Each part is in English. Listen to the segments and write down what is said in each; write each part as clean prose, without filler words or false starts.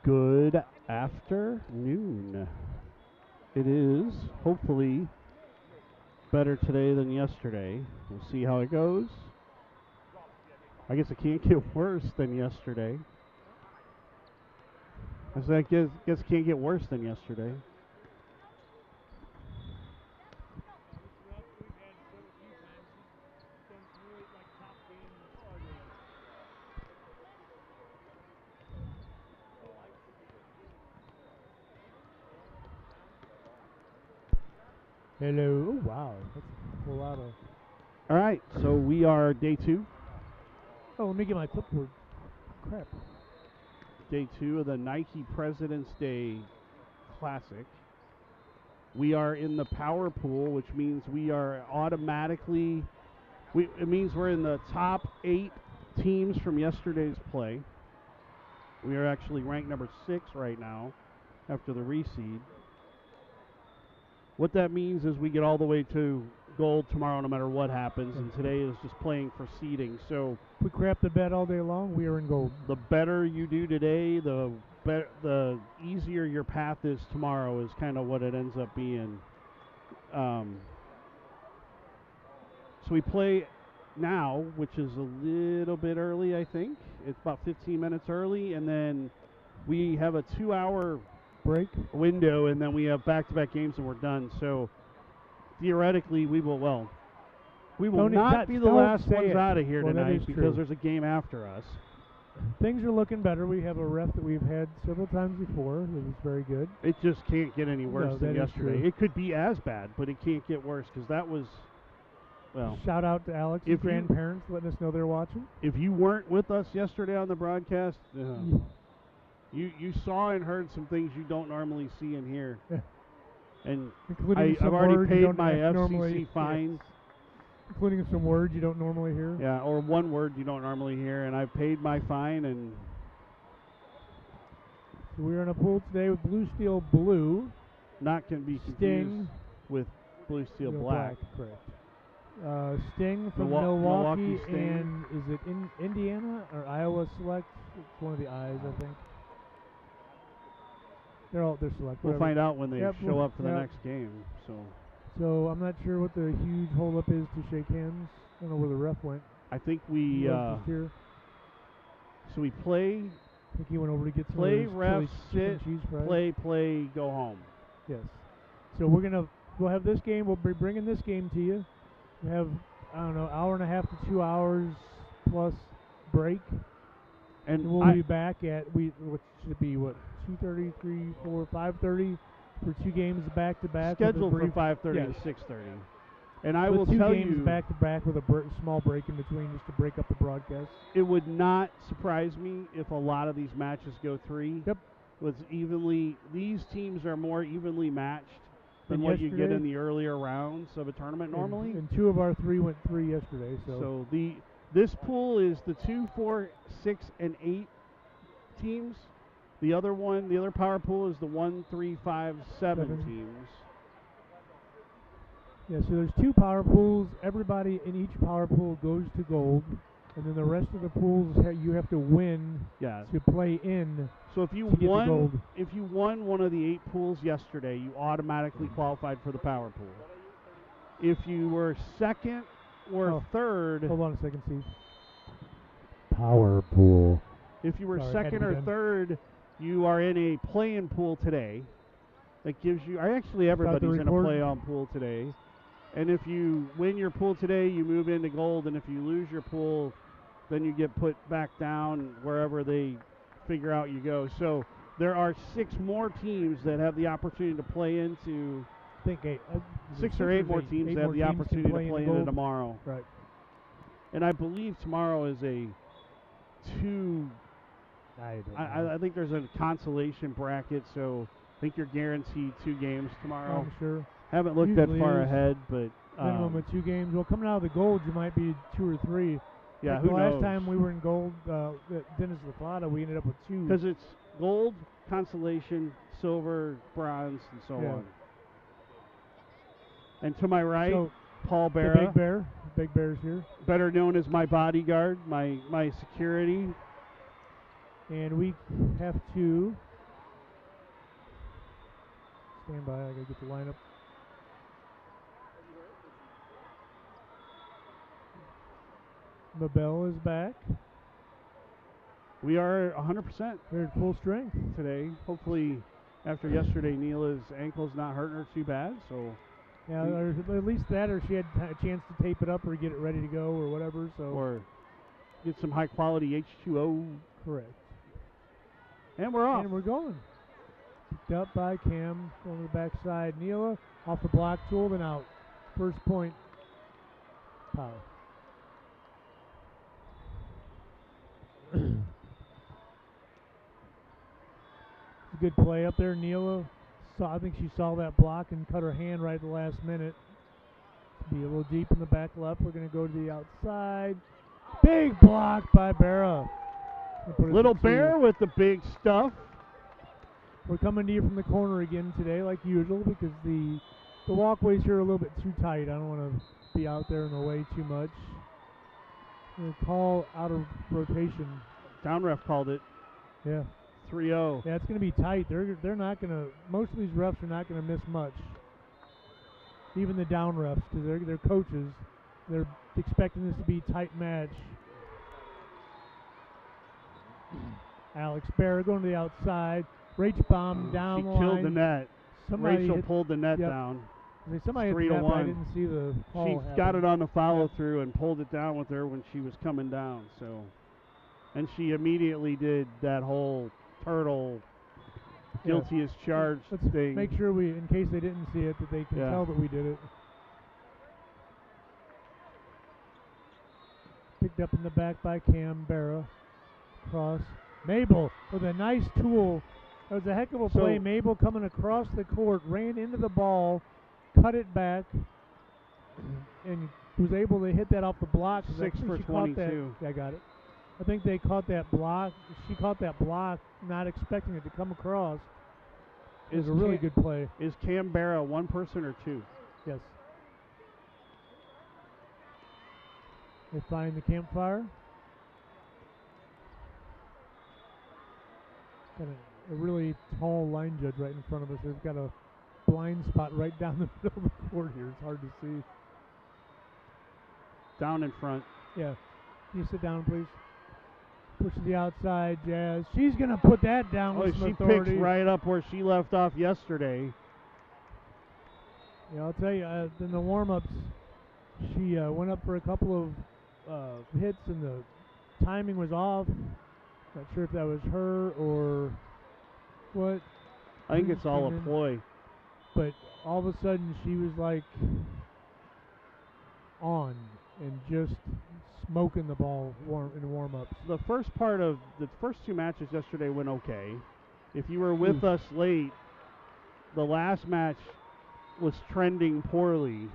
Good afternoon. It is hopefully better today than yesterday. We'll see how it goes. I guess it can't get worse than yesterday. I said, guess it can't get worse than yesterday. Hello. Oh, wow. That's a whole lot of. All right, so we are day 2. Oh, let me get my clipboard. Crap. Day 2 of the Nike President's Day Classic. We are in the power pool, which means we are automatically. It means we're in the top 8 teams from yesterday's play. We are actually ranked number 6 right now after the reseed. What that means is we get all the way to gold tomorrow no matter what happens, and today is just playing for seeding. So if we crap the bed all day long, we are in gold. The better you do today, the easier your path is tomorrow is kind of what it ends up being. So we play now, which is a little bit early, I think. It's about 15 minutes early, and then we have a 2-hour break window, and then we have back-to-back games, and we're done. So theoretically, we will not be the last ones out of here tonight because there's a game after us. Things are looking better. We have a ref that we've had several times before. It was very good. It just can't get any worse than yesterday. It could be as bad, but it can't get worse because that was, well. Shout out to Alex's grandparents letting us know they're watching. If you weren't with us yesterday on the broadcast, you saw and heard some things you don't normally see and hear. And I've already paid my FCC fine. Including some words you don't normally hear. Yeah, or one word you don't normally hear, and I've paid my fine. And so we're in a pool today with Blue Steel Blue. Not can be confused with Blue Steel Black. Correct. Sting from Milwaukee and is it in Indiana or Iowa Select? It's one of the I's, I think. They're select. We'll find out when they show up for the next game. So I'm not sure what the huge hold-up is to shake hands. I don't know where the ref went. I think we. So we play. I think he went over to get some play, ref, sit, play, go home. Yes. So we'll have this game. We'll be bringing this game to you. We have hour and a half to 2 hours plus break, and we'll be back at what should be 2:30, 3, 4, 5:30. For 2 games back-to-back. Scheduled for 5:30 to 6:30. And I will tell you. 2 games back-to-back with a small break in between just to break up the broadcast. It would not surprise me if a lot of these matches go 3. Yep. These teams are more evenly matched than what you get in the earlier rounds of a tournament normally. And 2 of our 3 went 3 yesterday. So this pool is the 2, 4, 6, and 8 teams. The other power pool is the 1, 3, 5, 7 teams. Yeah, so there's 2 power pools. Everybody in each power pool goes to gold, and then the rest of the pools you have to win to play in. So if you won one of the 8 pools yesterday, you automatically qualified for the power pool. If you were second or third, hold on a second, Steve. Power pool. If you were second or third, you are in a play-in pool today. That gives you. Everybody's in a play-on pool today. And if you win your pool today, you move into gold. And if you lose your pool, then you get put back down wherever they figure out you go. So there are 6 more teams that have the opportunity to play into. I think 8. 6 or 8 more teams that have the opportunity to play into tomorrow. Right. And I believe tomorrow is a 2. I think there's a consolation bracket, so I think you're guaranteed 2 games tomorrow. I'm sure. Haven't looked that far ahead, but minimum of 2 games. Well, coming out of the gold, you might be 2 or 3. Yeah, who knows? The last time we were in gold, Dennis LaPlata, we ended up with 2. Because it's gold, consolation, silver, bronze, and so on. And to my right, Paul Barra. The Big Bear. Big Bear's here. Better known as my bodyguard, my security. And we have to Stand by. I got to get the lineup. Mabel is back. We are 100%. They're at full strength today. Hopefully, after yesterday, Neela's ankle's not hurting her too bad. So yeah, or at least that, or she had a chance to tape it up or get it ready to go or whatever. So or get some high quality H2O. Correct. And we're off. And we're going. Picked up by Cam on the backside. Neela off the block tool, then out. First point. Power. Good play up there. Neela, I think she saw that block and cut her hand right at the last minute. Be a little deep in the back left. We're going to go to the outside. Big block by Barra. Little Bear with the big stuff. We're coming to you from the corner again today, like usual, because the walkways here are a little bit too tight. I don't want to be out there in the way too much. We'll call out of rotation. Down ref called it. Yeah. 3-0. Yeah, it's going to be tight. They're not going to. Most of these refs are not going to miss much. Even the down refs, because they're coaches. They're expecting this to be a tight match. Alex Barra going to the outside. Rach bomb down the line. She killed the net. Rachel pulled the net yep. down. Somebody hit the net, but I didn't see the call She happen. got it on the follow-through and pulled it down with her when she was coming down. So, and she immediately did that whole turtle guilty as charged thing. Make sure we, in case they didn't see it, that they can tell that we did it. Picked up in the back by Cam Barra. Cross. Mabel with a nice tool. That was a heck of a play. Mabel coming across the court, ran into the ball, cut it back, and was able to hit that off the block. 6 for 22. Yeah, I got it. I think they caught that block. She caught that block, not expecting it to come across. It was a really good play. Is Cam Barra one person or two? Yes. They find the campfire. Got a really tall line judge right in front of us. They've got a blind spot right down the middle of the court here. It's hard to see. Down in front. Yeah. Can you sit down, please? Push to the outside, Jazz. She's going to put that down with some authority. Picks right up where she left off yesterday. Yeah, I'll tell you, in the warm-ups, she went up for a couple of hits, and the timing was off. Not sure if that was her or what. I think it's all a ploy. But all of a sudden, she was like on and just smoking the ball in warm-ups. The first part of the first two matches yesterday went okay. If you were with us late, the last match was trending poorly,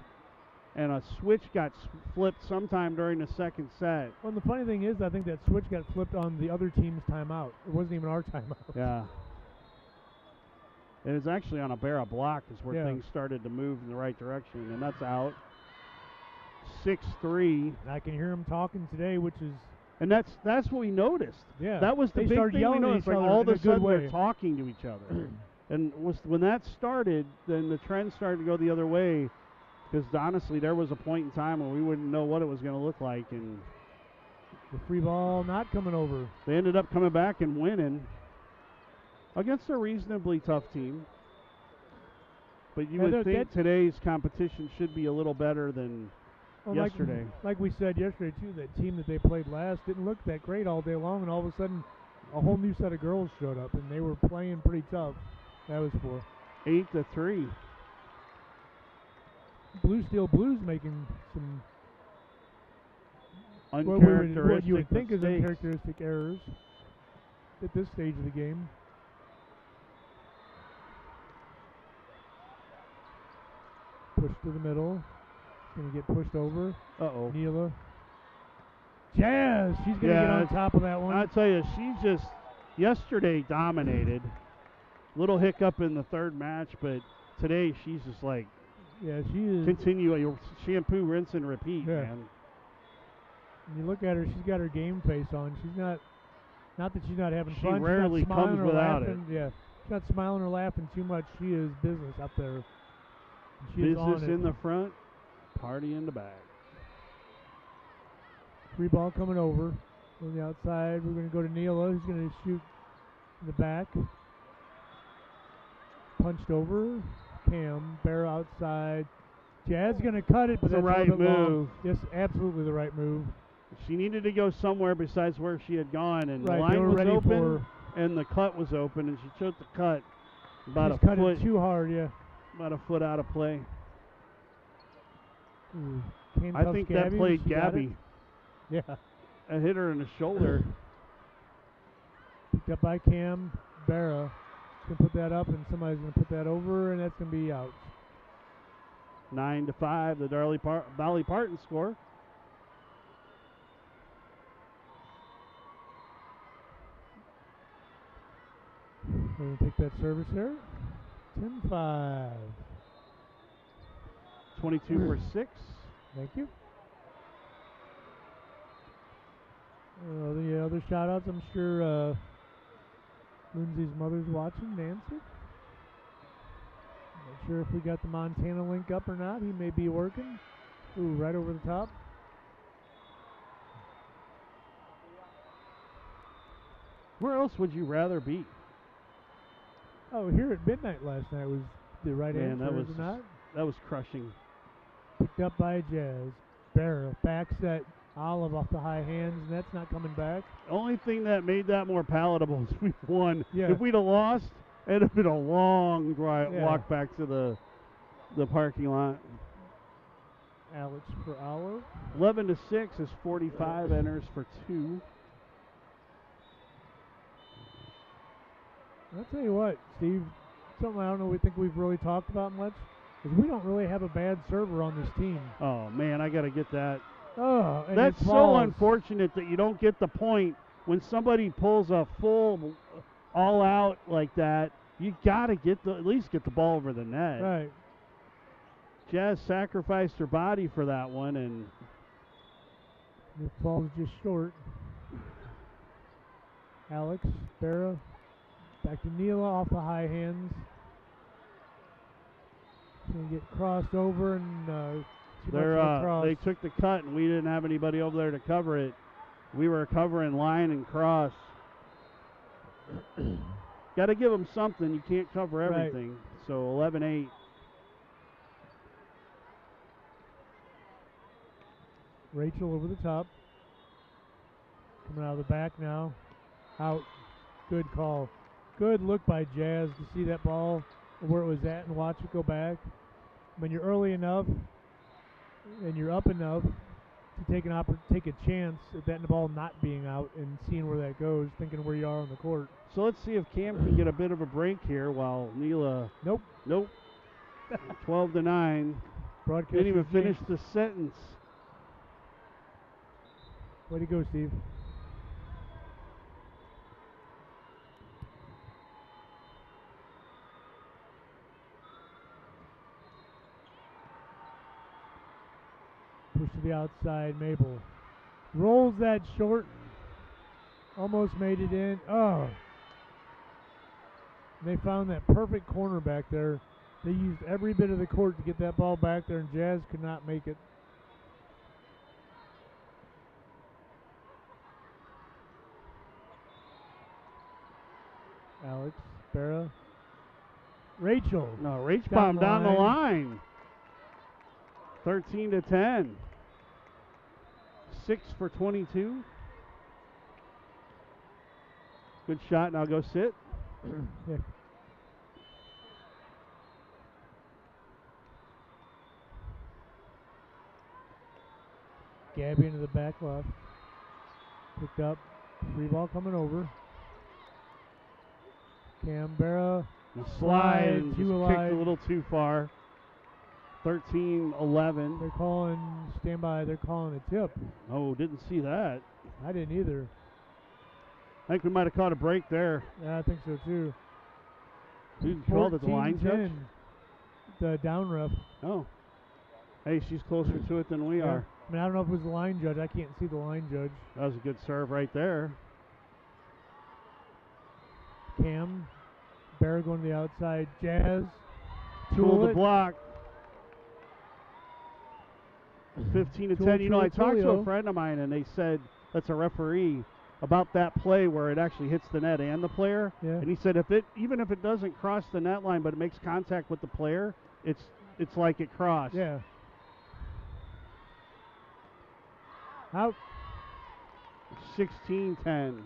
and a switch got flipped sometime during the second set. Well, the funny thing is, I think that switch got flipped on the other team's timeout. It wasn't even our timeout. Yeah. It was actually on a Barra block is where things started to move in the right direction, and that's out. 6-3. I can hear them talking today, which is... And that's what we noticed. Yeah. That was the big thing we noticed. Like all of a sudden they're talking to each other. And when that started, then the trend started to go the other way. Because honestly, there was a point in time where we wouldn't know what it was going to look like. And the free ball not coming over. They ended up coming back and winning against a reasonably tough team. But you would think today's competition should be a little better than yesterday. Like we said yesterday, too, that team that they played last didn't look that great all day long, and all of a sudden a whole new set of girls showed up, and they were playing pretty tough. That was 8-3. Blue Steel Blues making some uncharacteristic what you would think mistakes. is uncharacteristic errors at this stage of the game. Push to the middle. Going to get pushed over. Uh-oh. Neela. Jazz! She's going to get on top of that one. I'll tell you, she just yesterday dominated. Little hiccup in the third match, but today she's just like, yeah, she is. Continue shampoo, rinse, and repeat, man. When you look at her, she's got her game face on. She's not that she's not having fun. She rarely comes without it. Yeah. She's not smiling or laughing too much. She is business up there. She business in the front, party in the back. Free ball coming over. On the outside, we're going to go to Neela, who's going to shoot in the back. Punched over. Cam, Bear outside. Jazz going to cut it, but that's that's the right move. Long. Yes, absolutely the right move. She needed to go somewhere besides where she had gone, and right, the line was open, for and the cut was open, and she took the cut about She's a cut foot. It too hard, yeah. About a foot out of play. Ooh, I think Gabby, that played Gabby. Yeah. I hit her in the shoulder. Picked up by Cam Barra. Going to put that up, and somebody's going to put that over, and that's going to be out. 9-5, the Dolly Parton score. We're going to take that service there. 10-5. 22 for 6. Thank you. The other shout-outs, I'm sure Lindsay's mother's watching, Nancy. Not sure if we got the Montana link up or not. He may be working. Ooh, right over the top. Where else would you rather be? Oh, here at midnight last night was the right answer, that was, is it not? That was crushing. Picked up by Jazz. Barra back set. Olive off the high hands, and that's not coming back. Only thing that made that more palatable is we won. Yeah. If we'd have lost, it'd have been a long walk back to the parking lot. Alex for Olive. 11-6 is 45 enters for 2. I'll tell you what, Steve, something I don't know we think we've really talked about much is we don't really have a bad server on this team. Oh, man, I got to get that. Oh, and that's so unfortunate that you don't get the point when somebody pulls a full all out like that. You got to at least get the ball over the net. Right. Jazz sacrificed her body for that one, and it falls just short. Alex Barra back to Neela off the high hands. Gonna get crossed over and. They took the cut, and we didn't have anybody over there to cover it. We were covering line and cross. Got to give them something. You can't cover everything. Right. So 11-8. Rachel over the top. Coming out of the back now. Out. Good call. Good look by Jazz to see that ball where it was at and watch it go back. When you're early enough and you're up enough to take a chance at that ball not being out and seeing where that goes, thinking where you are on the court. So let's see if Cam can get a bit of a break here while Neela. Nope. 12-9. Didn't even finish the sentence. Way to go, Steve. Push to the outside, Mabel. Rolls that short. Almost made it in. Oh. They found that perfect corner back there. They used every bit of the court to get that ball back there, and Jazz could not make it. Alex, Barra. Rachel. No, Rach bombed down the line. 13-10. 6 for 22. Good shot. Now go sit. Yeah. Gabby into the back left. Picked up. Free ball coming over. Canberra. Slide and just kicked a little too far. 13-11. They're calling standby. They're calling a tip. Oh, didn't see that. I didn't either. I think we might have caught a break there. Yeah, I think so too. Who called it? The line judge? The down ref. Oh. Hey, she's closer to it than we are. I mean, I don't know if it was the line judge. I can't see the line judge. That was a good serve right there. Cam. Barra Bear going to the outside. Jazz. Tool the block. 15 to 10. You know, I talked to a friend of mine, and they said, that's a referee, about that play where it actually hits the net and the player. Yeah. And he said, even if it doesn't cross the net line, but it makes contact with the player, it's like it crossed. Yeah. Out. 16-10.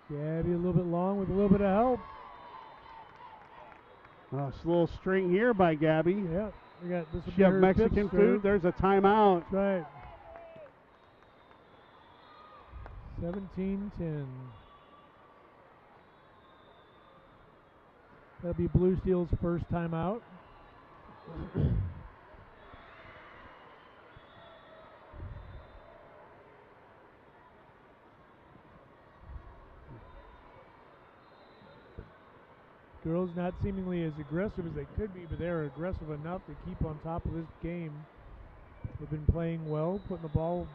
Gabby a little bit long with a little bit of help. It's a little string here by Gabby. Yeah. We got this. She have Mexican food. There's a timeout. That's right. 17-10. That'll be Blue Steel's first timeout. Girls not seemingly as aggressive as they could be, but they're aggressive enough to keep on top of this game. They've been playing well, putting the ball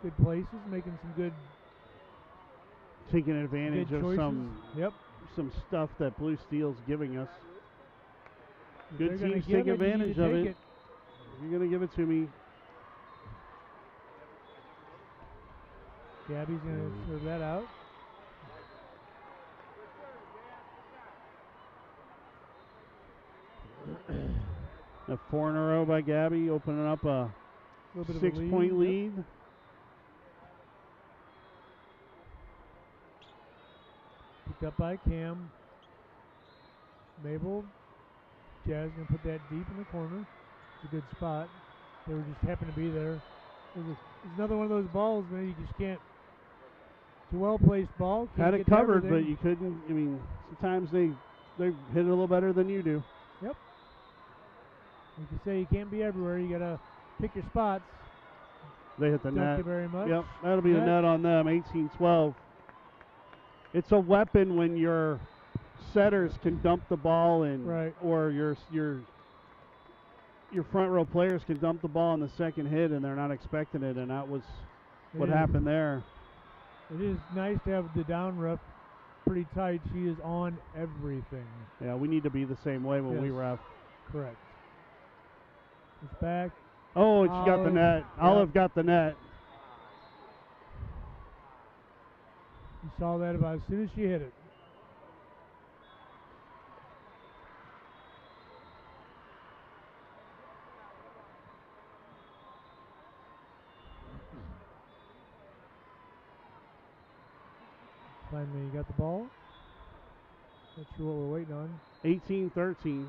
good places, making some good. Taking advantage good of choices. some stuff that Blue Steel's giving us. Good They're teams take advantage of it. You're going to give it to me. Gabby's going to serve that out. A 4 in a row by Gabby, opening up a 6-point lead. Yep. Picked up by Cam. Mabel. Jazz going to put that deep in the corner. It's a good spot. They were just happen to be there. There's another one of those balls, man, you just can't. It's a well-placed ball. Had it covered, but you couldn't. I mean, sometimes they hit it a little better than you do. Yep. Like you say, you can't be everywhere. You got to pick your spots. They hit the net. Thank you very much. Yep, that'll be the net on them, 18-12. It's a weapon when your setters can dump the ball in, right, or your front row players can dump the ball in the second hit, and they're not expecting it, and that was what happened there. It is nice to have the down ref pretty tight. She is on everything. Yeah, we need to be the same way when we ref. Correct. It's back. Oh, and she got the net. Yep. Olive got the net. You saw that about as soon as she hit it. Finally, you got the ball. Not sure what we're waiting on. 18-13.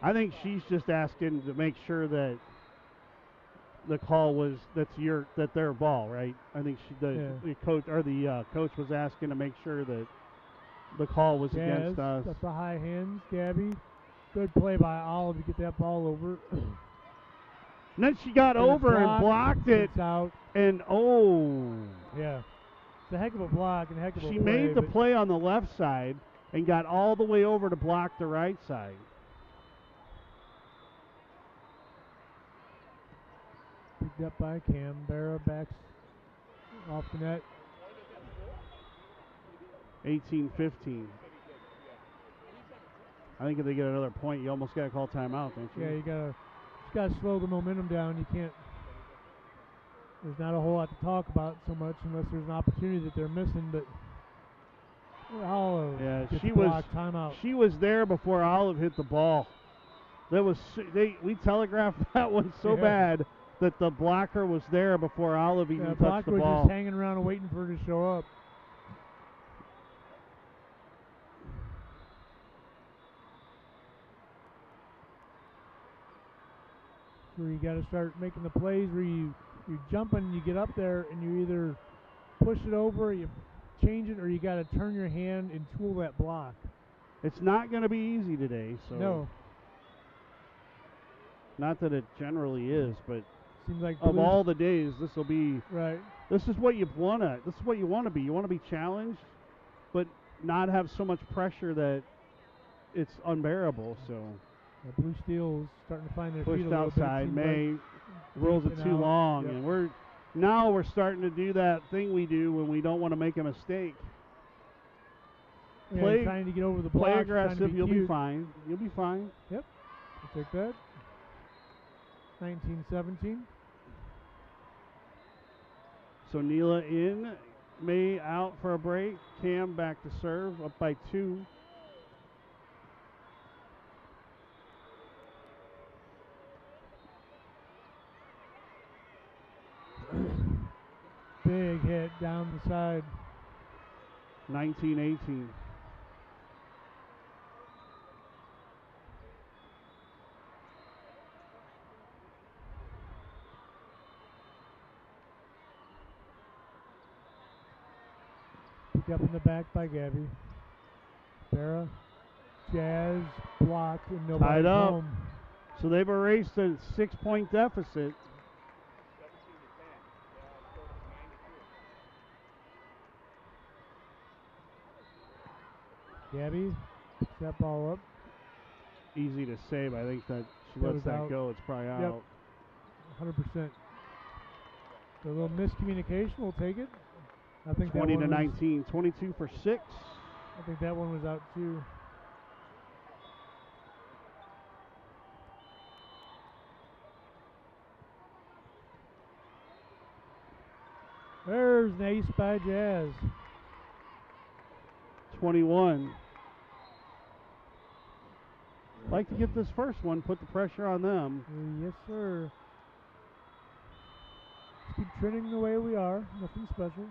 I think she's just asking to make sure that the call was that their ball, right? I think the coach or the coach was asking to make sure that the call was against us. That's the high hands, Gabby. Good play by Olive to get that ball over. And then she got over and blocked it. It's out. And yeah, it's a heck of a block and a heck of a play. She made the play on the left side and got all the way over to block the right side. Picked up by Cam. Barra backs off the net. 18-15. I think if they get another point, you almost got to call timeout, don't you? Yeah, you got to slow the momentum down. You can't. There's not a whole lot to talk about so much unless there's an opportunity that they're missing. But Olive, timeout. She was there before Olive hit the ball. We telegraphed that one so bad that the blocker was there before Olive even touched the ball. The blocker was just hanging around and waiting for her to show up. Where you got to start making the plays where you're jumping, you get up there, and you either push it over, you change it, or you got to turn your hand and tool that block. It's not going to be easy today. So no. Not that it generally is, but seems like of all the days, this will be right. This is what you want to. This is what you want to be. You want to be challenged, but not have so much pressure that it's unbearable. So Blue Steel's starting to find their pushed feet a little outside. bit. May rolls it too long, yep. and we're starting to do that thing we do when we don't want to make a mistake. Yeah, trying to get over the block. Play aggressive. You'll be fine. You'll be fine. Yep. I'll take that. 19-17. So Neela in, May out for a break. Cam back to serve, up by 2. Big hit down the side. 19-18. Picked up in the back by Gabby. Barra, Jazz, blocked, and nobody tied up. Home. So they've erased a 6-point deficit. Gabby picks that ball up. Easy to save. I think that she lets that go. It's probably out. 100%. So a little miscommunication. We'll take it. I think 20 to 19. 22 for 6. I think that one was out too. There's an ace by Jazz. 21. Like to get this first one, put the pressure on them. Yes, sir. Let's keep trending the way we are. Nothing special.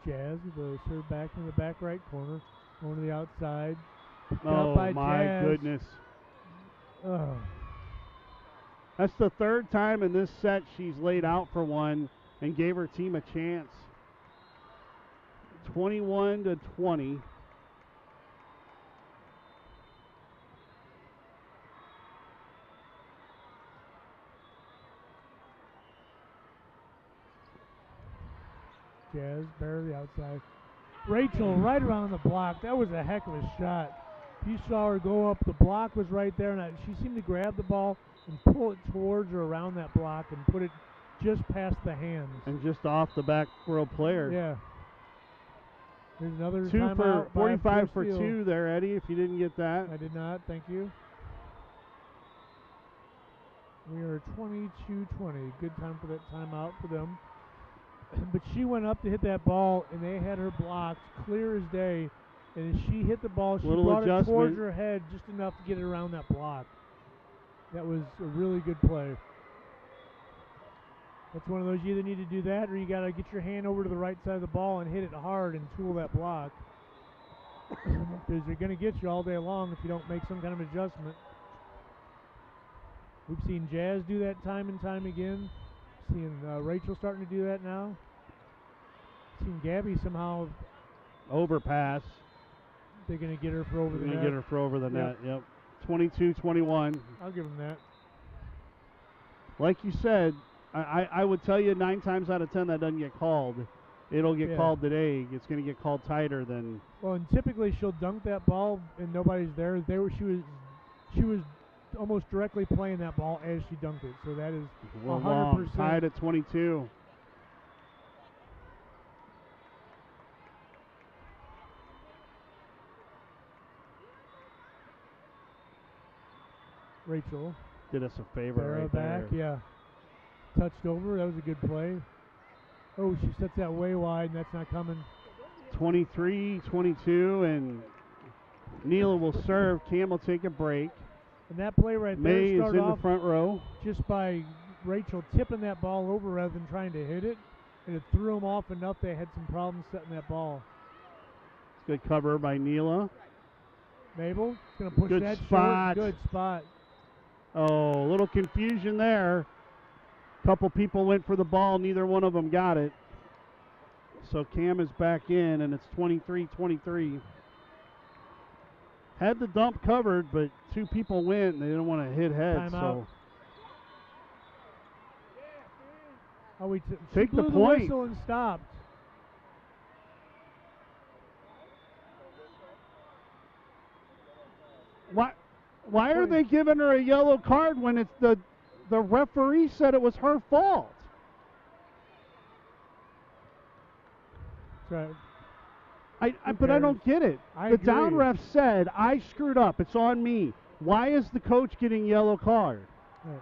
Jazz with the serve back in the back right corner. Going to the outside. Oh, my Jazz. goodness. Oh. That's the 3rd time in this set she's laid out for one and gave her team a chance. 21 to 20. Jazz, barely outside. Rachel right around the block. That was a heck of a shot. You saw her go up. The block was right there, and she seemed to grab the ball and pull it towards her around that block and put it just past the hands. And just off the back row player. Yeah. There's another 2 for 45 for steal. 2 there, Eddie, if you didn't get that. I did not. Thank you. We are 22-20. Good time for that timeout for them. But she went up to hit that ball, and they had her blocked clear as day. And as she hit the ball, she brought it towards her head just enough to get it around that block. That was a really good play. That's one of those, you either need to do that or you got to get your hand over to the right side of the ball and hit it hard and tool that block. Because they're going to get you all day long if you don't make some kind of adjustment. We've seen Jazz do that time and time again. Seeing Rachel starting to do that now. Seeing Gabby somehow overpass. They're going to get her for over the net. They're going to get her for over the net, yep. 22-21. I'll give them that. Like you said, I would tell you 9 times out of 10 that doesn't get called. It'll get called today. It's going to get called tighter than. Well, and typically she'll dunk that ball and nobody's there. She was almost directly playing that ball as she dunked it. So that is 100%. Tied at 22. Rachel did us a favor right back, there. Yeah. Touched over. That was a good play. Oh, she sets that way wide, and that's not coming. 23-22, and Neela will serve. Cam will take a break. And that play right there May is started in off the front row. Just by Rachel tipping that ball over rather than trying to hit it, and it threw them off enough they had some problems setting that ball. Good cover by Neela. Mabel going to push good that spot. short. Good spot. Oh, a little confusion there. Couple people went for the ball. Neither one of them got it. So Cam is back in, and it's 23-23. Had the dump covered, but 2 people went, and they didn't want to hit heads. So take the point. Whistle and stopped. Why are they giving her a yellow card when it's the referee said it was her fault? Right. But I don't get it. The down ref said, I screwed up. It's on me. Why is the coach getting yellow card? Right.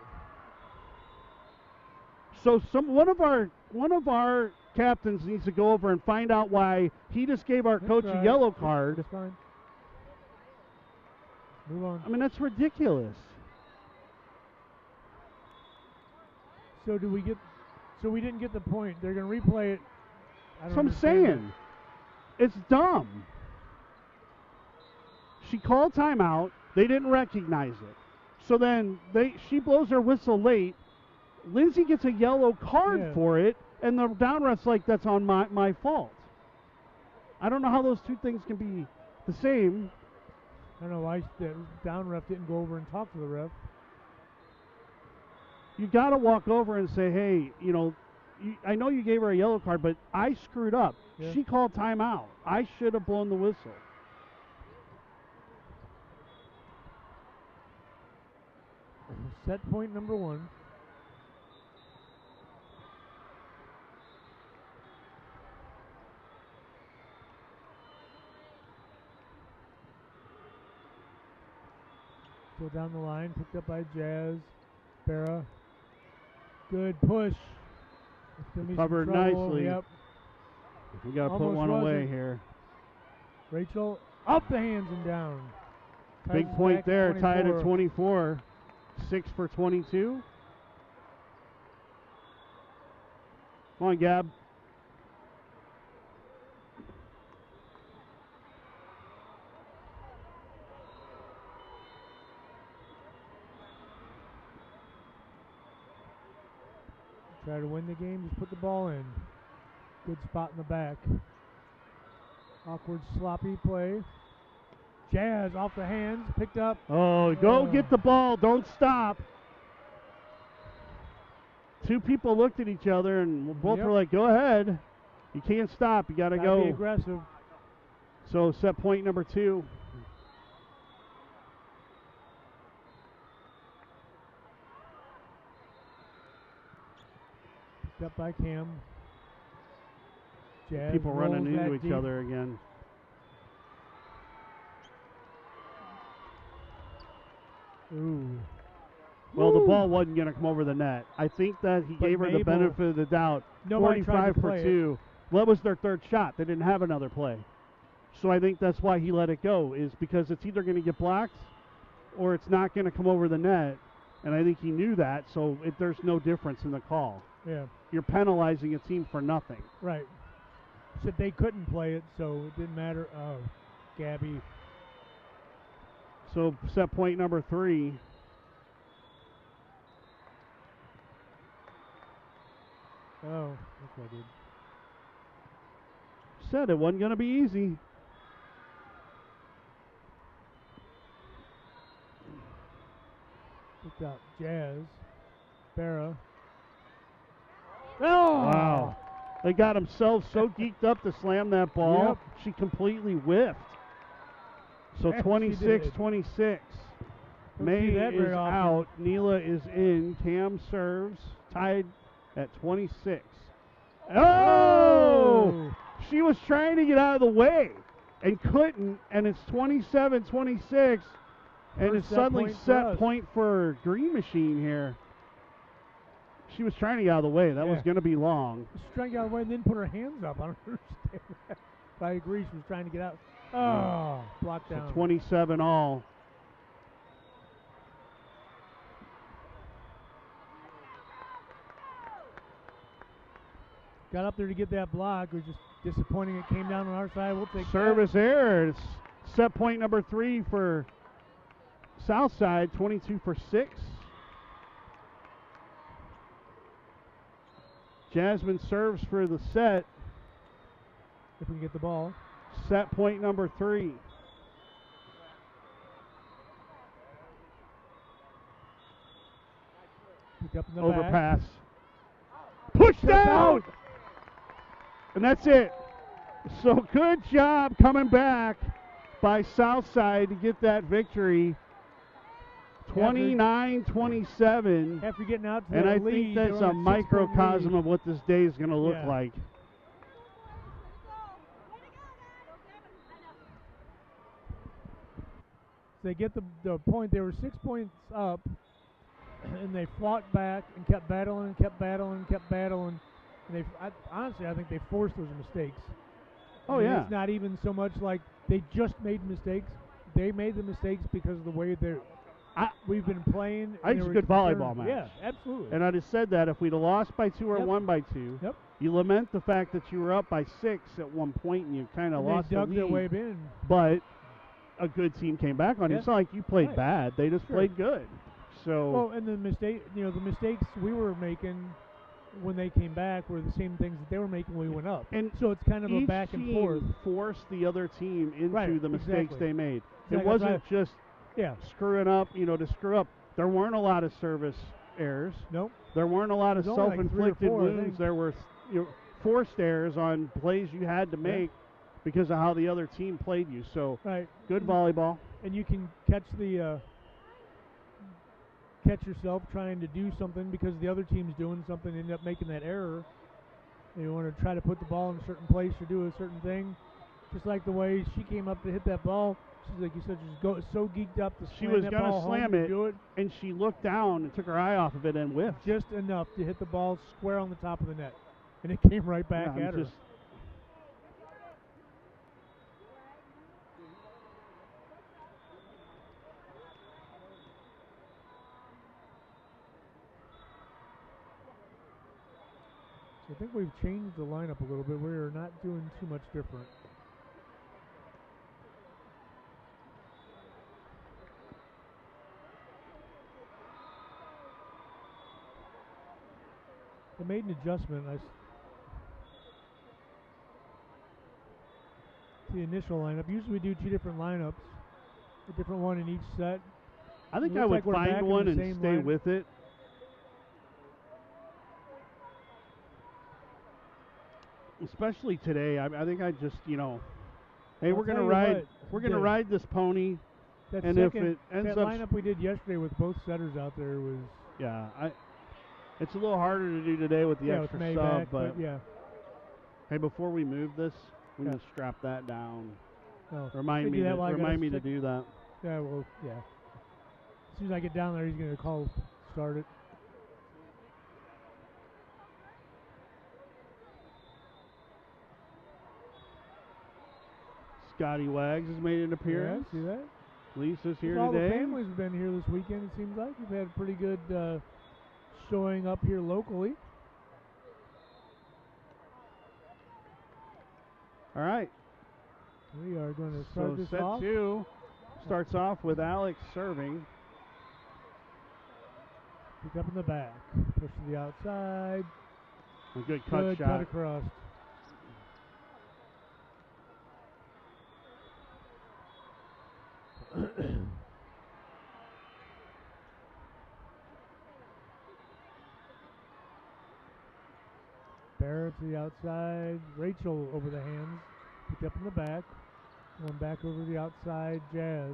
So one of our captains needs to go over and find out why he just gave our coach a yellow card. That's fine. Move on. I mean, that's ridiculous. So we didn't get the point. They're going to replay it. That's what I'm saying. It's dumb. She called timeout. They didn't recognize it. So then she blows her whistle late. Lindsay gets a yellow card for it, and the down ref's like, that's on my fault. I don't know how those two things can be the same. I don't know why the down ref didn't go over and talk to the ref. You got to walk over and say, hey, I know you gave her a yellow card, but I screwed up. Yeah. She called timeout. I should have blown the whistle. Set point number 1. Go down the line, picked up by Jazz. Barra. Good push. Covered nicely. Yep. We got to put one away here. Rachel up the hands and down. Big point there, tied at 24. 6 for 22. Come on, Gab. Try to win the game, just put the ball in. Good spot in the back. Awkward, sloppy play. Jazz off the hands, picked up. Oh, go get the ball. Don't stop. Two people looked at each other, and both were like, go ahead. You can't stop. You got to go. Be aggressive. So set point number 2. Picked up by Cam. Jazz people running into each other again. Ooh. Well, the ball wasn't going to come over the net. I think that he gave her the benefit of the doubt. 45 for 2. Well, that was their third shot. They didn't have another play. So I think that's why he let it go, is because it's either going to get blocked or it's not going to come over the net. And I think he knew that, so there's no difference in the call. Yeah. You're penalizing a team for nothing. Right. Said they couldn't play it, so it didn't matter. Oh, Gabby. So set point number 3. Oh, that's what I did. Said it wasn't going to be easy. Picked up Jazz. Barra. Oh! Wow. They got themselves so geeked up to slam that ball. Yep. She completely whiffed. So 26-26. May is out. Neela is in. Cam serves. Tied at 26. Oh! She was trying to get out of the way and couldn't, and it's 27-26. And it's suddenly set point for Green Machine here. She was trying to get out of the way. That was going to be long. She was trying to get out of the way and then put her hands up. I don't understand that. But I agree. She was trying to get out. Oh, blocked down. So 27 all. Got up there to get that block. It was just disappointing. It came down on our side. We'll take service error. It's set point number 3 for Southside. 22 for 6. Jasmine serves for the set. If we can get the ball. Set point number 3. Pick up in the overpass. Push down! And that's it. So good job coming back. by Southside to get that victory. 29-27. After getting out to and I lead, think that's a microcosm of what this day is going to look like. They get the point. They were 6 points up, and they fought back and kept battling and kept battling and kept battling. And honestly, I think they forced those mistakes. Oh, yeah. It's not even so much like they just made mistakes. They made the mistakes because of the way we've been playing. I think it's a good volleyball match. Yeah, absolutely. And I just said that if we'd have lost by 2 or won by 2, you lament the fact that you were up by 6 at one point and you kind of lost the lead. They dug their way in. But a good team came back on you. It's not like you played bad. They just played good. So. Well, and the mistakes we were making when they came back were the same things that they were making when we went up. And so it's kind of a back and forth. Each team forced the other team into the mistakes they made. Exactly. It wasn't just screwing up, to screw up. There weren't a lot of service errors. Nope. There weren't a lot of self-inflicted wounds. There were forced errors on plays you had to make because of how the other team played you. So good volleyball. And you can catch yourself trying to do something because the other team's doing something, end up making that error. You want to try to put the ball in a certain place or do a certain thing. Just like the way she came up to hit that ball. She's like you said, just so geeked up to she was going to slam it, and she looked down and took her eye off of it and whiffed. Just enough to hit the ball square on the top of the net. And it came right back at her. I think we've changed the lineup a little bit. We're not doing too much different. I made an adjustment. The initial lineup. Usually we do 2 different lineups, a different one in each set. I think I would find one and stay with it. Especially today, I think I just, hey, we're gonna ride this pony, and if it ends up, that lineup we did yesterday with both setters out there was it's a little harder to do today with the extra with sub, but hey, before we move this, we can strap that down. Oh, remind me to do that. Yeah, well, yeah. As soon as I get down there, he's gonna start it. Scotty Wags has made an appearance. Yeah, see that? Lisa's here all today. All the families have been here this weekend, it seems like. We've had a pretty good showing up here locally. All right. We are going to start this off. Set 2 starts off with Alex serving. Pick up in the back. Push to the outside. A good cut shot. Cut across. Barrett to the outside. Rachel over the hands. Picked up in the back. One back over the outside. Jazz.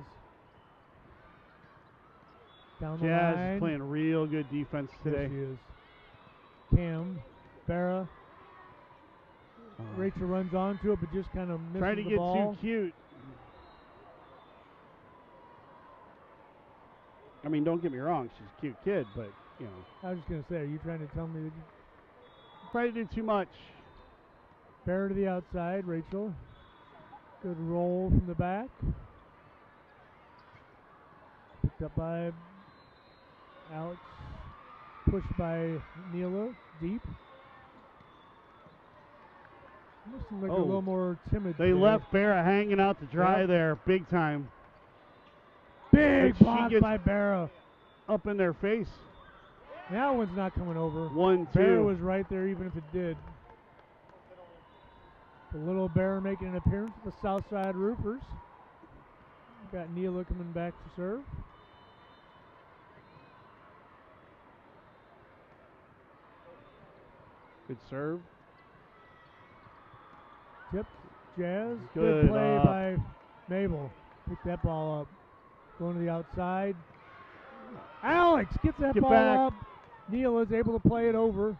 Down the line. Jazz is playing real good defense today. Yes, she is. Cam. Barra. Rachel runs onto it, but just kind of misses trying to the get ball. too cute. I mean, don't get me wrong, she's a cute kid, but, I was just going to say, are you trying to tell me that you try to do too much? Barra to the outside, Rachel. Good roll from the back. Picked up by Alex. Pushed by Neela, deep. Looks like a little more timid. They left Barra hanging out to dry there, big time. Big block by Barra. Up in their face. That one's not coming over. 1-2. Barra was right there even if it did. The little Barra making an appearance with the Southside Roofers. Got Neela coming back to serve. Good serve. Tip. Jazz. Good play by Mabel picked that ball up. Going to the outside. Alex gets that ball up. Neal is able to play it over.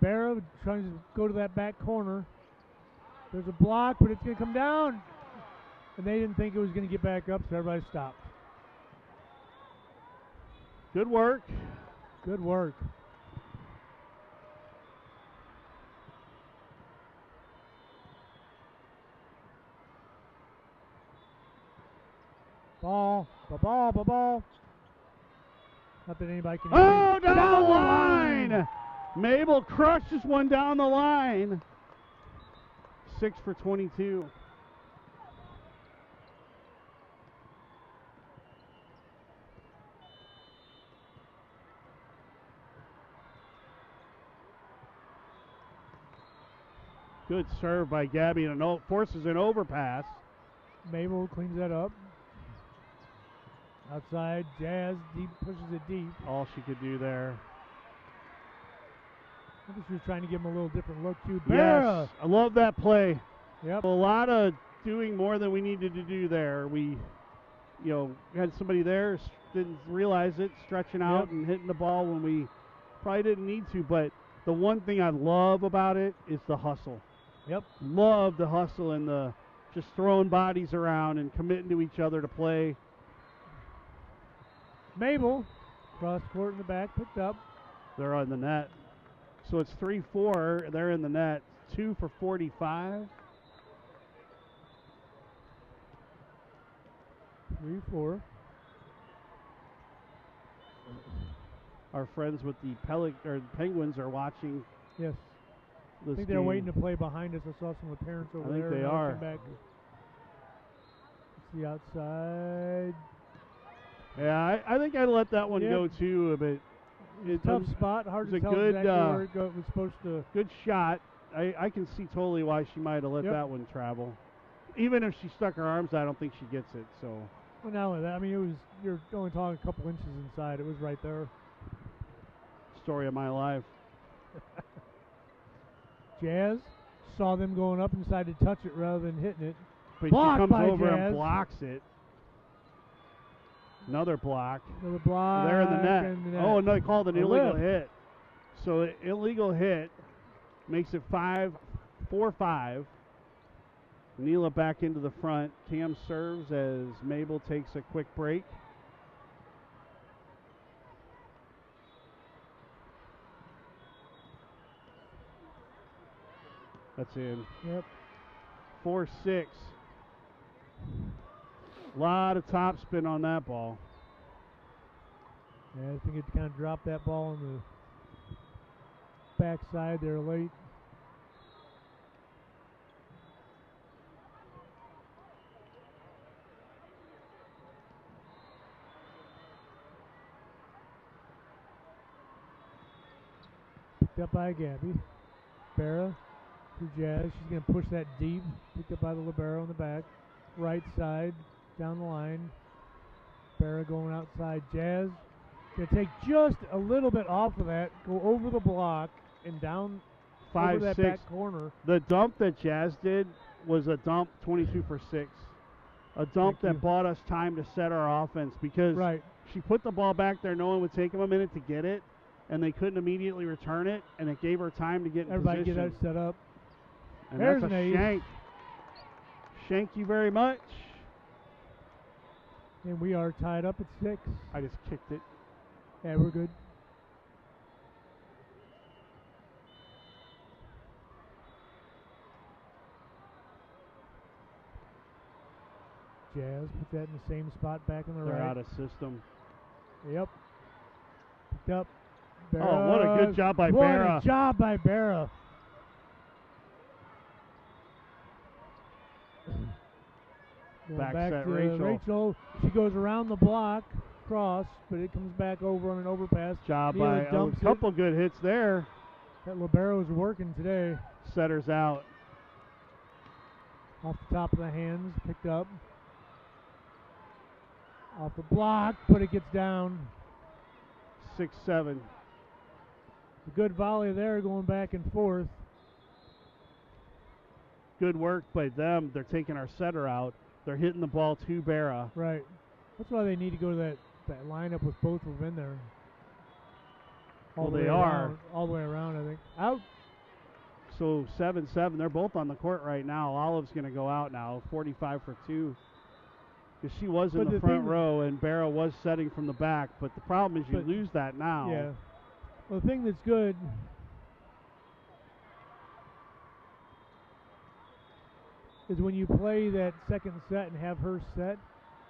Barra trying to go to that back corner. There's a block, but it's going to come down. And they didn't think it was going to get back up, so everybody stopped. Good work. Good work. Ball. Not that anybody can. Oh, down the line! Mabel crushes one down the line. 6 for 22. Good serve by Gabby and forces an overpass. Mabel cleans that up. Outside, Jazz deep pushes it deep. All she could do there. I think she was trying to give him a little different look too. Yes, I love that play. Yep. A lot of doing more than we needed to do there. We, had somebody there, didn't realize it, stretching out and hitting the ball when we probably didn't need to. But the one thing I love about it is the hustle. Yep. Love the hustle and the just throwing bodies around and committing to each other to play. Mabel, cross court in the back, picked up. They're on the net. So it's 3-4. They're in the net. 2 for 45. 3-4. Our friends with the Penguins are watching. Yes. I think they're waiting to play behind us. I saw some of the parents over there. I think they are. Back. It's the outside. Yeah, I think I let that one go too. But it's a tough spot. Hard to tell exactly where it was supposed to. Good shot. I can see totally why she might have let that one travel. Even if she stuck her arms, I don't think she gets it. So. Well, not only that. I mean, you're only talking a couple inches inside. It was right there. Story of my life. Jazz saw them going up and decided to touch it rather than hitting it. But she comes over and blocks it. Another block. Another block. They're in the net. Oh, no, they called an illegal hit. So illegal hit makes it 4-5. Neela back into the front. Cam serves as Mabel takes a quick break. That's in. Yep. 4-6. A lot of top spin on that ball. Yeah, I think it kind of dropped that ball on the backside there late. Picked up by Gabby. Barra to Jazz. She's going to push that deep. Picked up by the libero in the back. Right side, down the line. Barra going outside. Jazz going to take just a little bit off of that, go over the block, and down 5-6. Over that back corner. The dump that Jazz did was a dump 22 for 6. A dump that bought us time to set our offense because she put the ball back there knowing it would take them a minute to get it, and they couldn't immediately return it, and it gave her time to get in Everybody position. get that set up. And there's that's a an shank. Thank you very much. And we are tied up at 6. I just kicked it. Yeah, we're good. Jazz put that in the same spot back in the right. They're out of system. Yep. Picked up. Barra. Oh, what a good job by Barra. What a job by Barra. Back set to Rachel. She goes around the block, cross, but it comes back over on an overpass. Job by a couple good hits there. That libero's working today. Setters out. Off the top of the hands, picked up. Off the block, but it gets down. 6-7. A good volley there going back and forth. good work by them. They're taking our setter out. They're hitting the ball to Barra. Right. That's why they need to go to that lineup with both of them in there. Well, they are. All the way around, I think. Out. So 7-7. They're both on the court right now. Olive's going to go out now, 45 for 2. Because she was in the front row, and Barra was setting from the back. But the problem is you lose that now. Yeah. Well, the thing that's good is when you play that second set and have her set,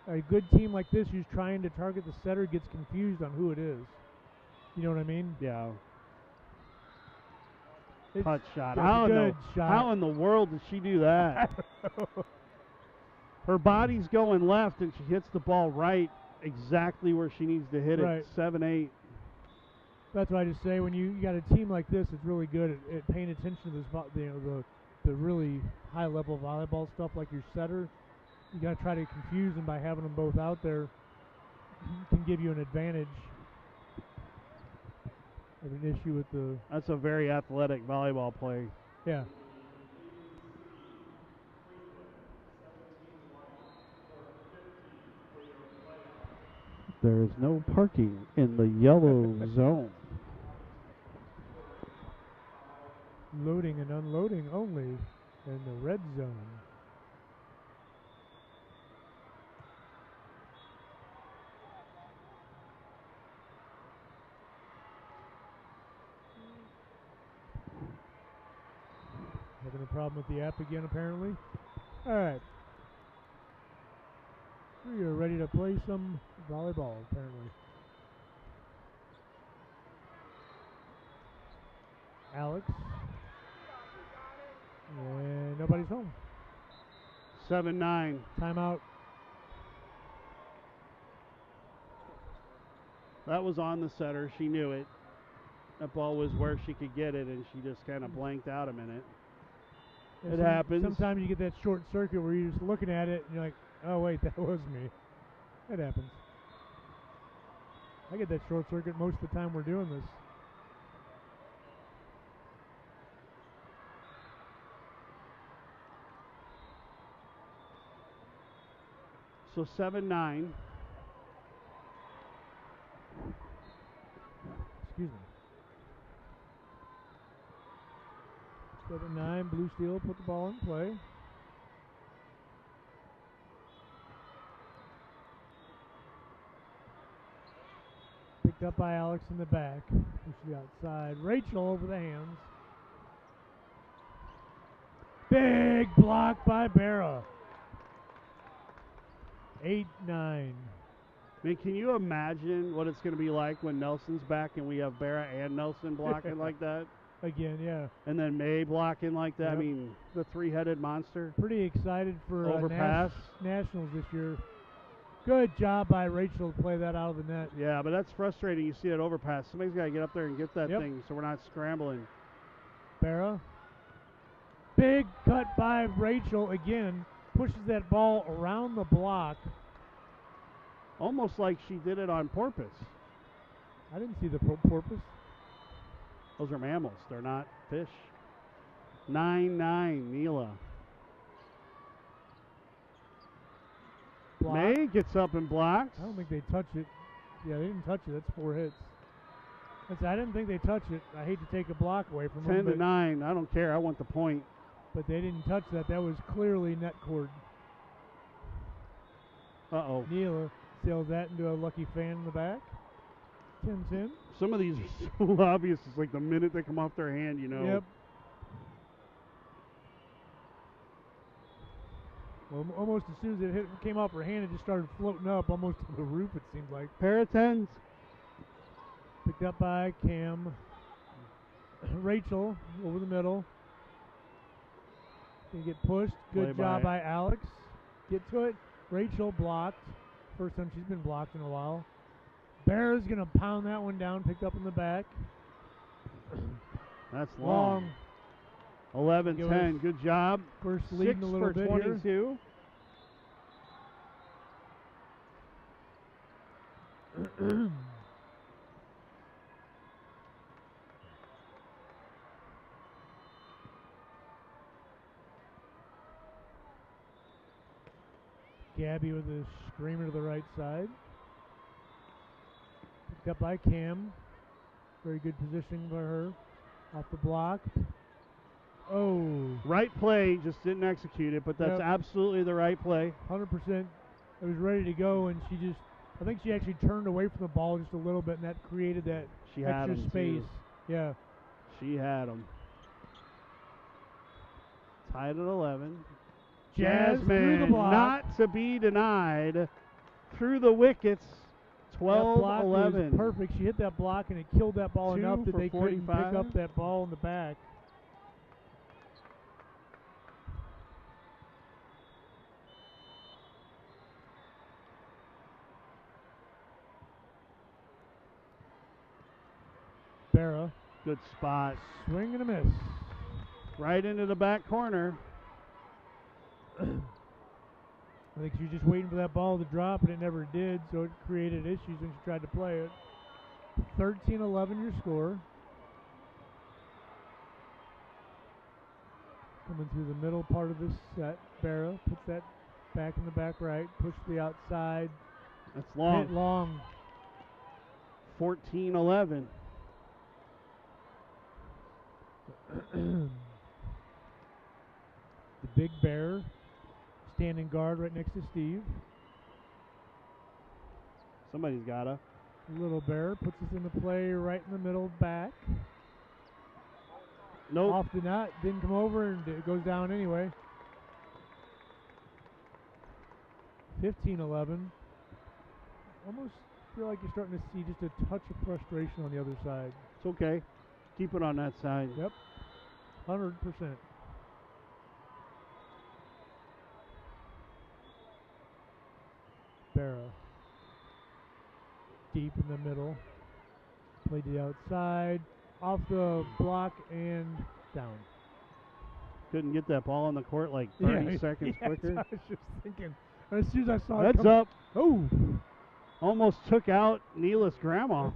a good team like this who's trying to target the setter gets confused on who it is. You know what I mean? Yeah. Touch shot. Shot. How in the world did she do that? Her body's going left, and she hits the ball right exactly where she needs to hit it. 7-8. That's why I just say when you got a team like this, it's really good at paying attention to this, the really high level volleyball stuff like your setter. You got to try to confuse them by having them both out there. Can give you an advantage. I have an issue with the. That's a very athletic volleyball play. Yeah. There is no parking in the yellow zone. Loading and unloading only in the red zone. Having a problem with the app again, apparently. All right. We are ready to play some volleyball, apparently. Alex. And nobody's home. 7-9. Timeout. That was on the setter. She knew it. That ball was where she could get it, and she just kind of blanked out a minute. It happens. Sometimes you get that short circuit where you're just looking at it, and you're like, oh, wait, that was me. It happens. I get that short circuit most of the time we're doing this. So 7-9. Excuse me. 7-9, Blue Steel put the ball in play. Picked up by Alex in the back. Pushed it outside. Rachel over the hands. Big block by Barra. 8-9. I mean, can you imagine what it's going to be like when Nelson's back and we have Barra and Nelson blocking like that? Again, yeah. And then May blocking like that. Yep. I mean, the three-headed monster. Pretty excited for overpass nationals this year. Good job by Rachel to play that out of the net. Yeah, but that's frustrating. You see that overpass. Somebody's got to get up there and get that thing so we're not scrambling. Barra. Big cut by Rachel again. Pushes that ball around the block. Almost like she did it on purpose. I didn't see the porpoise. Those are mammals. They're not fish. 9-9, Neela. Block. May gets up and blocks. I don't think they touch it. Yeah, they didn't touch it. That's 4 hits. I didn't think they touched it. I hate to take a block away from them. 10-9. I don't care. I want the point. But they didn't touch that. That was clearly net cord. Uh-oh. Neela sails that into a lucky fan in the back. 10-10. Some of these are so obvious. It's like the minute they come off their hand, you know. Yep. Well, almost as soon as it came off her hand, it just started floating up almost to the roof, it seemed like. Pair of tens. Picked up by Cam. Rachel over the middle. Gonna get pushed. Good job by Alex. Get to it. Rachel blocked. First time she's been blocked in a while. Bear's gonna pound that one down. Picked up in the back. That's long. 11-10. Good job. First leading a little bit 22. Here. Gabby with a screamer to the right side. Picked up by Cam. Very good positioning by her. Off the block. Oh. Right play, just didn't execute it, but that's absolutely the right play. 100%. It was ready to go, and I think she actually turned away from the ball just a little bit, and that created that extra space. Yeah. She had them. Tied at 11. Jasmine, not to be denied, through the wickets. 12-11. That block was perfect. She hit that block, and it killed that ball enough that they couldn't pick up that ball in the back. Barra. Good spot. Swing and a miss. Right into the back corner. I think she was just waiting for that ball to drop, and it never did, so it created issues when she tried to play it. 13-11 your score. Coming through the middle part of this set. Barra puts that back in the back right. Push to the outside. That's long. Hit long. 14-11. The big bear standing guard right next to Steve. Somebody's gotta. Little bear puts us into play right in the middle back. Nope. Off the nut, didn't come over, and it goes down anyway. 15-11. Almost feel like you're starting to see just a touch of frustration on the other side. It's okay. Keep it on that side. Yep. 100%. Barra. Deep in the middle. Play to the outside. Off the block and down. Couldn't get that ball on the court like 30 seconds quicker. I was just thinking. As soon as I saw it come up. Oh. Almost took out Neela's grandma.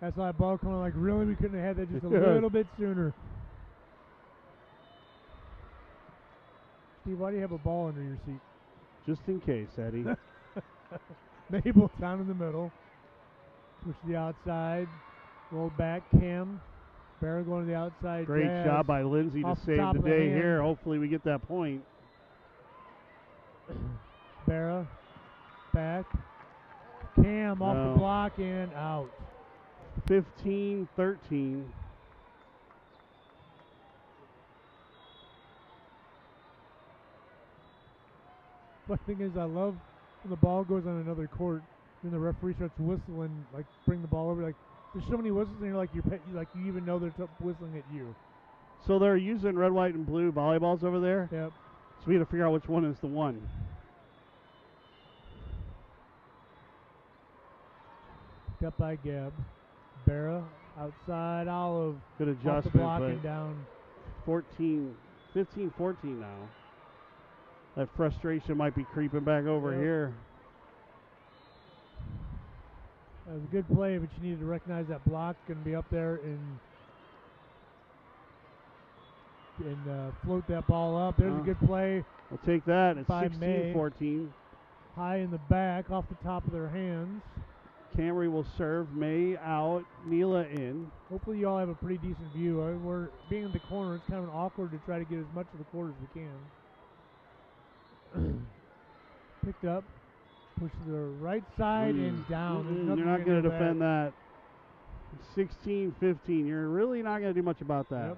I saw that ball coming like, really? We couldn't have had that just a little bit sooner. Steve, why do you have a ball under your seat? Just in case, Eddie. Mabel down in the middle. Push to the outside. Roll back, Cam. Barra going to the outside. Great job by Lindsay to save the day here. Hopefully we get that point. Barra back. Cam off the block and out. 15-13. But the thing is, I love when the ball goes on another court and the referee starts whistling, like bring the ball over. Like there's so many whistles, and you're like you even know they're whistling at you. So they're using red, white, and blue volleyballs over there. Yep. So we got to figure out which one is the one. Picked up by Gab. Barra outside. Olive. Good adjustment. Off the block and down. 15-14 now. That frustration might be creeping back over here. That was a good play, but you needed to recognize that block and be up there and float that ball up. There's a good play. We'll take that. It's 16-14. High in the back, off the top of their hands. Camry will serve. May out. Neela in. Hopefully you all have a pretty decent view. We're being in the corner. It's kind of awkward to try to get as much of the court as we can. Picked up. Push to the right side and down. You're not going to defend that. 16-15. You're really not going to do much about that. Yep.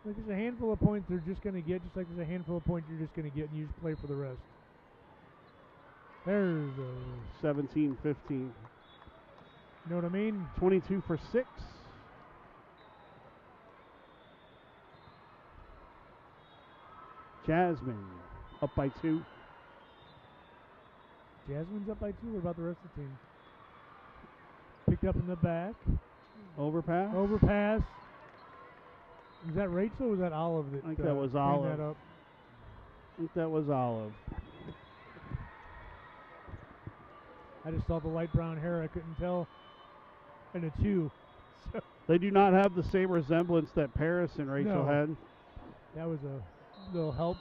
Like there's a handful of points they're just going to get, just like there's a handful of points you're just going to get, and you just play for the rest. There's a 17-15. You know what I mean? 22 for 6. Jasmine up by 2. Jasmine's up by 2. What about the rest of the team? Picked up in the back. Overpass. Overpass. Was that Rachel or was that Olive that I think that was Olive. That up? I think that was Olive. I just saw the light brown hair. I couldn't tell. And a 2. So they do not have the same resemblance that Paris and Rachel had. That was a little help.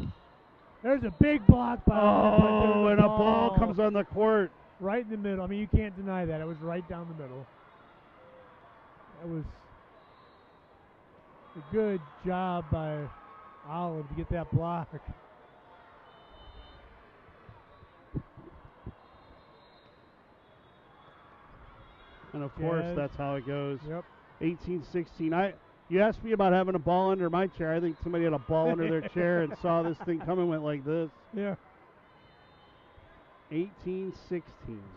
There's a big block by Oh, and a ball comes on the court. Right in the middle. I mean, you can't deny that. It was right down the middle. That was a good job by Olive to get that block. And of course, that's how it goes. Yep. 18-16. You asked me about having a ball under my chair. I think somebody had a ball under their chair and saw this thing come and went like this. Yeah. 18-16.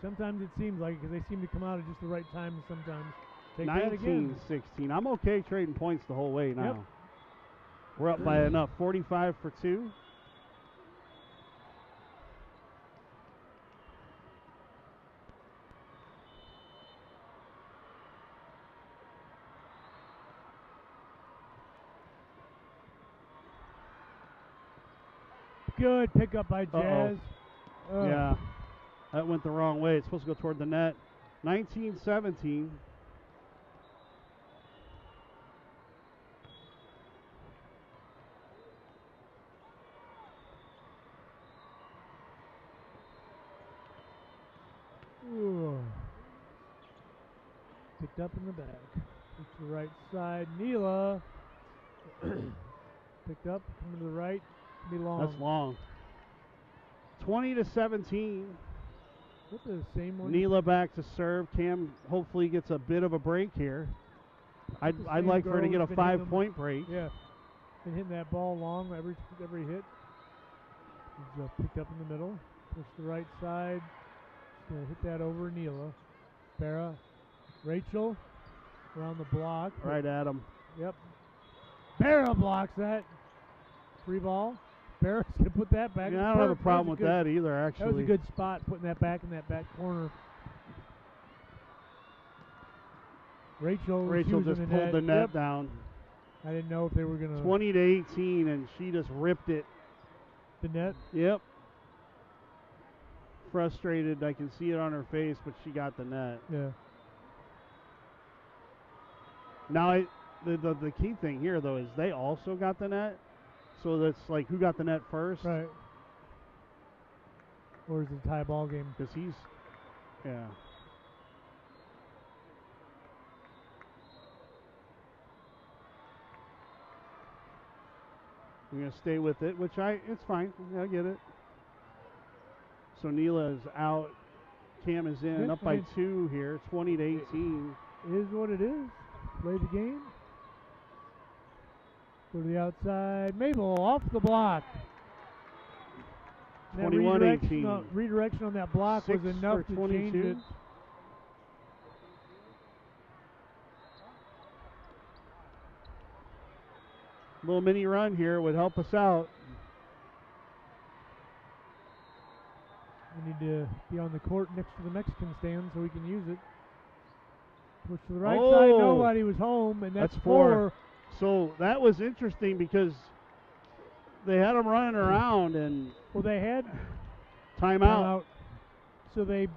Sometimes it seems like it because they seem to come out at just the right time and sometimes take 19-16. I'm okay trading points the whole way now. Yep. We're up by enough. 45 for 2. Good pickup by Jazz. Yeah, that went the wrong way. It's supposed to go toward the net. 19-17. Picked up in the back. To the right side. Neela. Picked up. Coming to the right. Be long. That's long. 20-17. What the same one? Neela back to serve. Cam hopefully gets a bit of a break here. I'd like for her to get a 5-point break. Yeah. Been hitting that ball long every hit. He's picked up in the middle. Push the right side. He's going to hit that over Neela. Farah. Rachel. Around the block. Right at him. Yep. Farah blocks that. Free ball. Barrett's going to put that back. Yeah, I don't have a problem with that either, actually. That was a good spot, putting that back in that back corner. Rachel just pulled the net down. I didn't know if they were going to. 20-18, and she just ripped it. The net? Yep. Frustrated. I can see it on her face, but she got the net. Yeah. Now, the key thing here, though, is they also got the net. So that's like who got the net first. Right. Or is it a tie ball game? Because he's, yeah. I'm going to stay with it, which it's fine. I get it. So Neela is out. Cam is in, up by 2 here, 20-18. It is what it is. Play the game. Go to the outside. Mabel off the block. 21-18. Redirection on that block was enough to change it. Little mini run here would help us out. We need to be on the court next to the Mexican stand so we can use it. Push to the right side. Nobody was home, and that's 4. So that was interesting because they had them running around and they had timeout. So they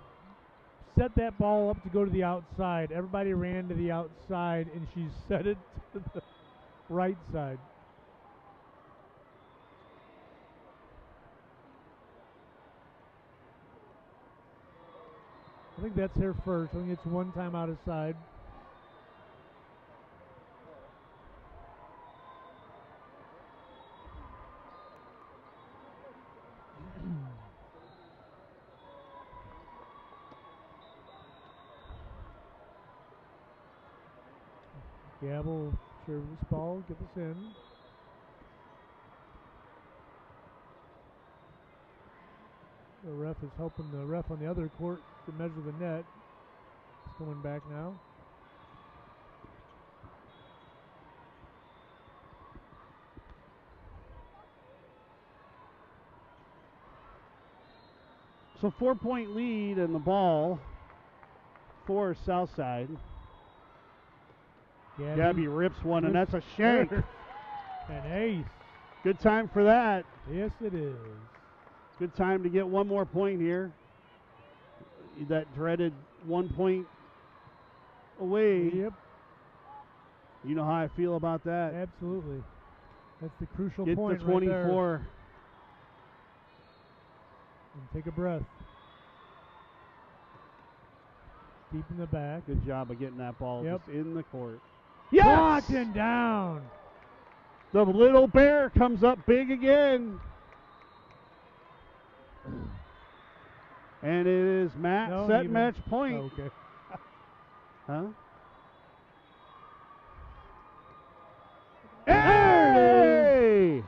set that ball up to go to the outside. Everybody ran to the outside, and she set it to the right side. I think that's her first. I think it's one time out of side. Gabble serves this ball, get this in. The ref is helping the ref on the other court to measure the net. It's going back now. So 4-point lead in the ball for Southside. Gabby rips one, and that's a shank. An ace. Good time for that. Yes, it is. Good time to get one more point here. That dreaded 1 point away. Yep. You know how I feel about that. Absolutely. That's the crucial Get point to 24. right there. And take a breath. Deep in the back. Good job of getting that ball just in the court. Yes! Blocked and down. The little bear comes up big again. And it is set match point. Oh, okay. Huh? Hey!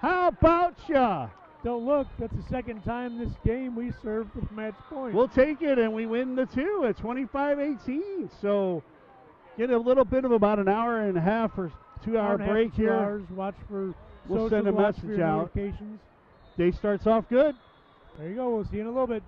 How about ya? Don't look. That's the second time this game we served with match point. We'll take it, and we win the 2 at 25-18. So get a little bit of about an hour and a half or 2 hour break here. 2 hours. Watch for we'll socials, send a message out. Day starts off good. There you go. We'll see you in a little bit.